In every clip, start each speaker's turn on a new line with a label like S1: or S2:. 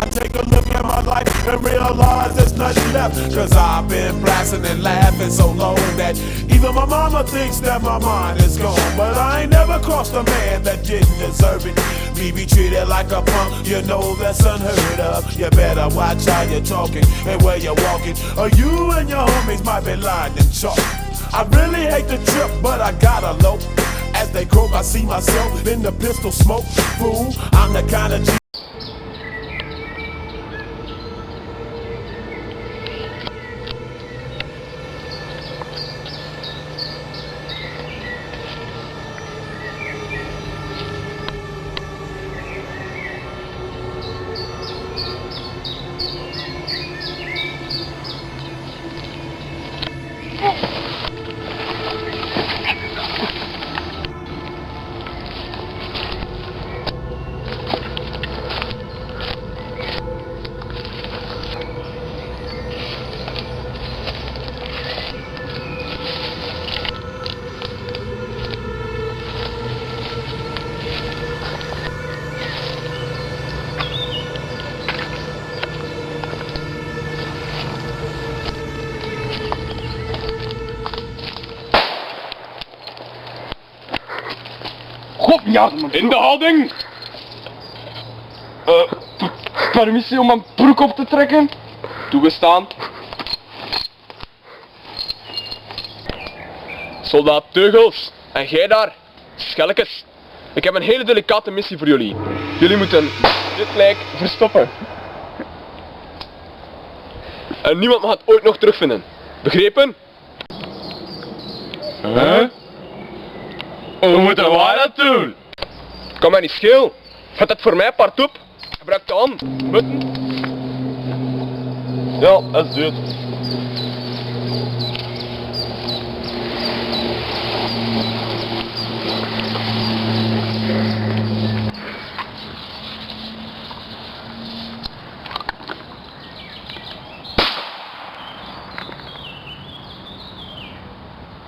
S1: take a look at my life and realize there's nothing left. Cause I've been blasting and laughing so long that even my mama thinks that my mind is gone. But I ain't never crossed a man that didn't deserve it. Me be treated like a punk, you know that's unheard of. You better watch how you're talking and where you're walking, or you and your homies might be lined in chalk. I really hate the trip, but I gotta low. As they croak, I see myself in the pistol smoke. Fool, I'm the kind of G.
S2: In de houding! Permissie om mijn broek op te trekken? Toegestaan. Soldaat Teugels, en jij daar, schelkes. Ik heb een hele delicate missie voor jullie. Jullie moeten dit lijk verstoppen. En niemand mag het ooit nog terugvinden. Begrepen? Huh? Hoe moeten wij dat doen? Kan mij niet schelen. Vat het voor mij part op. Gebruik de hand. Button. Ja, dat is duur.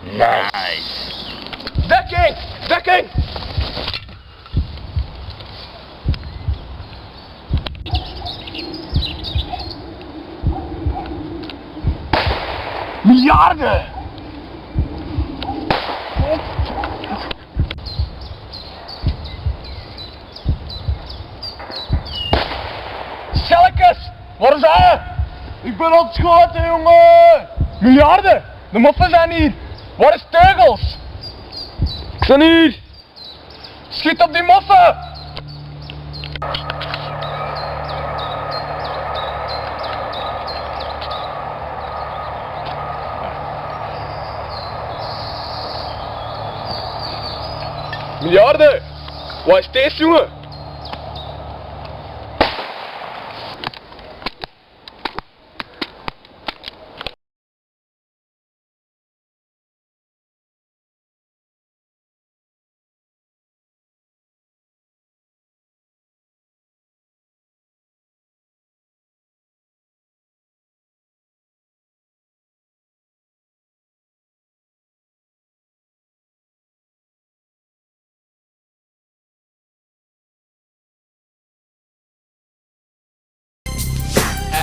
S1: Nice.
S2: Dekking! Dekking! Miljarden! Schelkes! Waar is hij? Ik ben ontschoten, jongen! Miljarden! De moffen zijn hier! Waar is Teugels? Ik sta hier! Schiet op die moffen! Miljarden! Waar is deze jongen?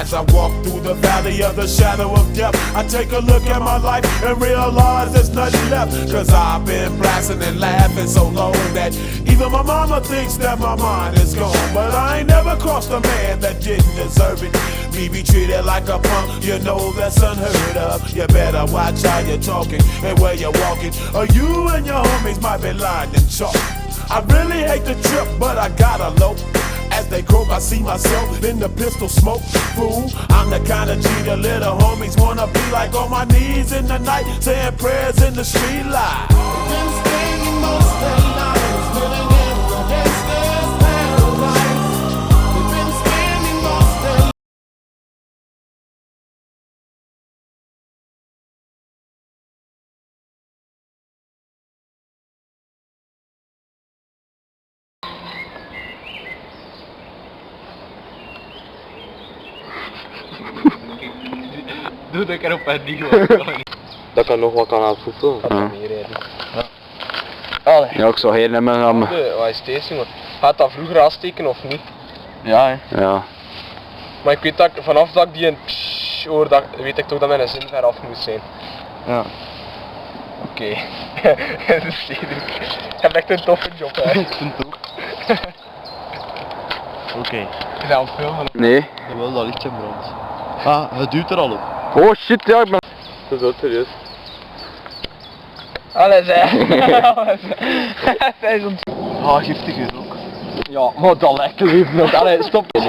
S1: As I walk through the valley of the shadow of death, I take a look at my life and realize there's nothing left. Cause I've been blasting and laughing so long that even my mama thinks that my mind is gone. But I ain't never crossed a man that didn't deserve it. Me be treated like a punk, you know that's unheard of. You better watch how you're talking and where you're walking, or you and your homies might be lined in chalk. I really hate the trip, but I gotta low. As they croak, I see myself in the pistol smoke. Fool, I'm the kind of G the little homies wanna be like, on my knees in the night, saying prayers in the street light. Been spending most of their lives living in the gangster's paradise. They've been spending most of their
S2: Doe dat erop en die gewoon.
S3: Dat kan nog wat aan het voeten.
S2: Dat kan meer rijden. Allee.
S3: Ja, ik zou hier nemen gaan.
S2: Wat is deze jongen? Gaat dat vroeger aansteken of niet?
S3: Ja, hè. Ja.
S2: Maar ik weet dat ik, vanaf dat ik die een hoor, weet ik toch dat mijn zin ver af moest zijn.
S4: Ja.
S2: Oké. Dat is Cedric. Je hebt echt een toffe job, hè.
S4: Ik vind het ook. Oké.
S2: Je bent aan het filmen.
S3: Nee.
S4: Jawel, dat lichtje brandt. Ah, het duwt er al op.
S3: Oh shit, ja, ik ben... Dat is wel serieus.
S2: Alles, hè. Alles. Hij is ont...
S4: Ah, giftig is ook.
S2: Ja, maar dat lekker even nog. Allee, stop.
S3: Dat is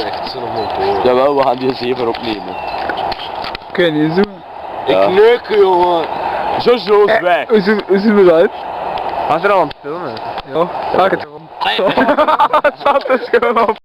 S3: echt zo'n motor. Jawel, we gaan die zeven opnemen.
S2: Kun je niet zo?
S3: Ik neuk, jongen. Zo is weg.
S2: Hoe zien we dat uit? Gaat er al aan het filmen? Ja, ga ik het gewoon. Zat dus gewoon op.